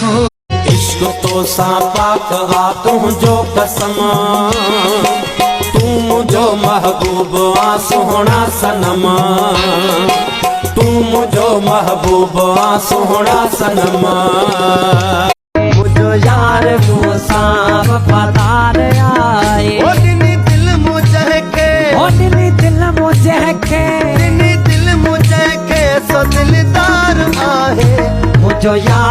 इश्क तो सांपा कहा तुझो कसम, तू मुझो महबूब आ सोहना सनम, तू मुझो महबूब आ सोहना सनम। मुझो यार मूसा वफादार आए, ओ दिनी दिल मुझे के, ओ दिली दिल मुझे के, दिनी दिल मुझे के सो दिलदार आहे। मुझो यार